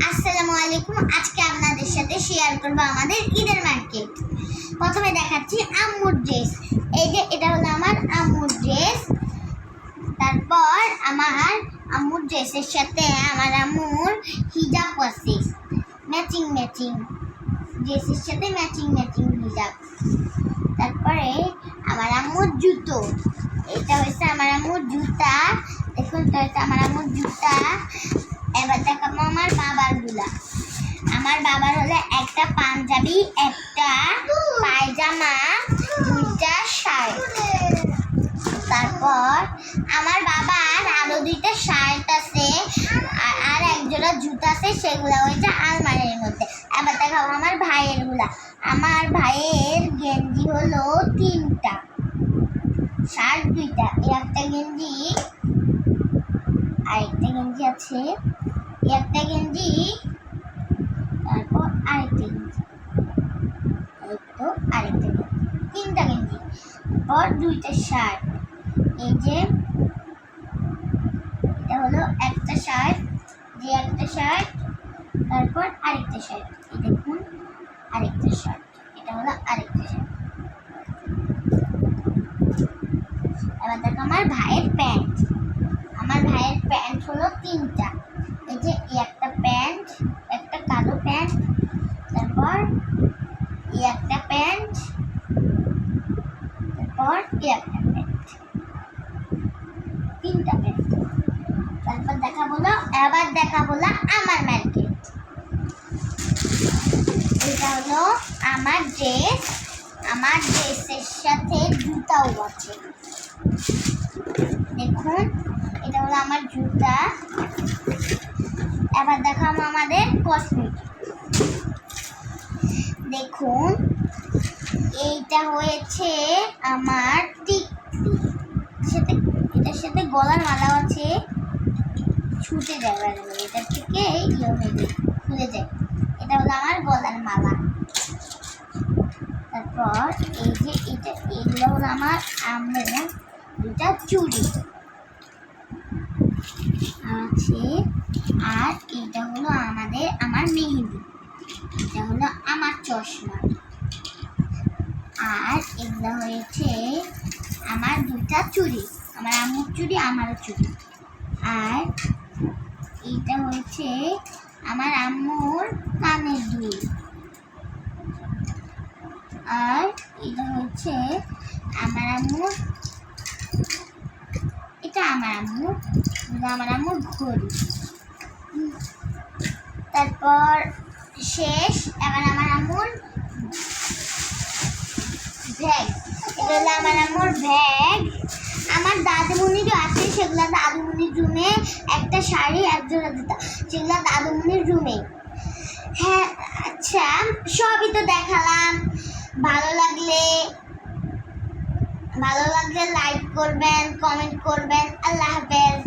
আসসালামু আলাইকুম। আজকে আপনাদের সাথে শেয়ার করব আমাদের ঈদের মার্কেট। প্রথমে দেখাচ্ছি আম্মুর ড্রেস। এই যে এটা হলো আমার আম্মুর ড্রেস। তারপর আমার আম্মুর ড্রেসের সাথে আমার আম্মুর হিজাব আছে, ম্যাচিং ড্রেসের সাথে ম্যাচিং হিজাব। তারপরে আমার আম্মুর জুতো, এটা হচ্ছে আমার আম্মুর জুতা। দেখুন তো, এটা আমার আম্মুর জুতা। এবার দেখাবো আমার বাবারগুলা। আমার বাবার হলো একটা পাঞ্জাবি, একটা পায়জামা, দুইটা শার্ট। তারপর আমার বাবার আরো দুইটা শার্ট আছে আর একজোড়া জুতা আছে, সেগুলো হয়েছে আলমারির মধ্যে। এবার দেখাবো আমার ভাইয়ের গুলা। আমার ভাইয়ের গেঞ্জি হলো তিনটা, শার্ট দুইটা, একটা গেঞ্জি, আরেকটা গেঞ্জি আছে, একটা গেঞ্জি, তারপর আরেকটা গেঞ্জি, এই তো আরেকটা গেঞ্জি, তিনটা গেঞ্জি, তারপর দুইটা শার্ট। এই যে এটা হলো একটা শার্ট, যে একটা শার্ট, তারপর আরেকটা শার্ট। এই দেখুন আরেকটা শার্ট, এটা হলো আরেকটা শার্ট। এবার দেখো আমার ভাইয়ের প্যান্ট। আমার ভাইয়ের প্যান্ট হলো তিনটা। এই যে একটা প্যান্ট, একটা কালো প্যান্ট, তারপর একটা প্যান্ট, তারপর একটা প্যান্ট, তিনটা প্যান্ট। তারপর এবার দেখাবো আমার মার্কেট। এটা হলো আমার ড্রেস। আমার ড্রেসের সাথে জুতাও আছে। দেখুন এটা হলো আমার জুতা। এবার দেখাবো আমাদের কসমেটিক। দেখুন এইটা হয়েছে আমার টিকলি, এটার সাথে গলার মালাও আছে। ছুটে যায় বারে বারে, এটা থেকে খুলে যায়। এটা হলো আমার গলার মালা। তারপর এই যে এগুলো হলো আমার আম্মুর দুটা চুড়ি আছে। আর এটা হলো আমার মেহেদি, এটা হলো আমার চশমা। আর এগুলো হয়েছে আমার দুটা চুড়ি, আমার আম্মুর চুড়ি, আমারও চুড়ি। আর এটা হয়েছে আমার আম্মুর কানের দুল। আর এটা হচ্ছে আমার আম্মুর, এটা আমার আম্মুর ঘড়ি। তারপর শেষ এবার আমার আম্মুর ব্যাগ। এটা হলো আমার আম্মুর ব্যাগ। আমার দাদুমণিরও আছে, সেগুলো দাদুমণির রুমে। একটা শাড়ি, এক জোড়া জুতা, সেগুলো দাদুমণির রুমে। হ্যাঁ আচ্ছা, সবই তো দেখালাম। ভালো লাগলে লাইক করবেন, কমেন্ট করবেন। আল্লাহ হাফেজ।